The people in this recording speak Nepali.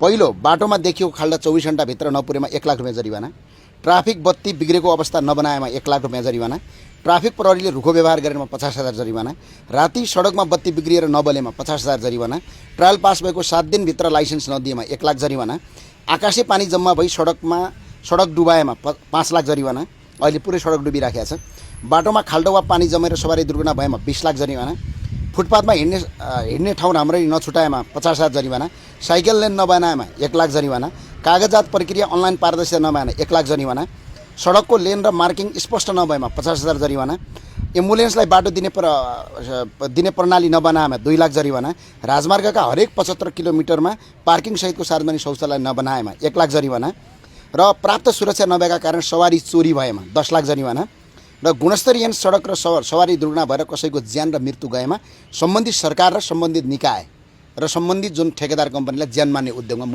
पहिलो बाटोमा देखियो खाल्डा 24 घण्टाभित्र नपुरेमा 1 लाख रुपैयाँ जरिवाना, ट्राफिक बत्ती बिग्रेको अवस्था नबनाएमा 1 लाख रुपैयाँ जरिवाना, ट्राफिक प्रहरीले रुखो व्यवहार गरेमा 50,000 जरिवाना, राति सडकमा बत्ती बिग्रिएर नबलेमा 50,000 जरिवाना, ट्रायल पास भएको 7 दिनभित्र लाइसेन्स नदिएमा 1 लाख जरिवाना, आकाशे पानी जम्मा भई सडक डुबाएमा 5 लाख जरिवाना, अहिले पुरै सडक डुबिराखेको छ, बाटोमा खाल्डो वा पानी जमेर सवारी दुर्घटना भएमा 20 लाख जरिवाना, फुटपाथमा हिँड्ने ठाउँ राम्ररी नछुटाएमा 50,000 जरिवाना, साइकल लेन नबनाएमा 1 लाख जरिवाना, कागजात प्रक्रिया अनलाइन पारदर्शिता नभएमा 1 लाख जरिवाना, सडकको लेन र मार्किङ स्पष्ट नभएमा 50,000 जरिवाना, एम्बुलेन्सलाई बाटो दिने प्रणाली नबनाएमा 2 लाख जरिवाना, राजमार्गका हरेक 75 किलोमिटरमा पार्किङ सहितको सार्वजनिक शौचालय नबनाएमा 1 लाख जरिवाना र प्राप्त सुरक्षा नभएका कारण सवारी चोरी भएमा 10 लाख जरिवाना र गुणस्तरीय सडक र सवारी दुर्घटना भएर कसैको ज्यान र मृत्यु गएमा सम्बन्धित सरकार र सम्बन्धित निकाय र सम्बन्धित जुन ठेकेदार कम्पनीलाई ज्यान मान्ने उद्योगमा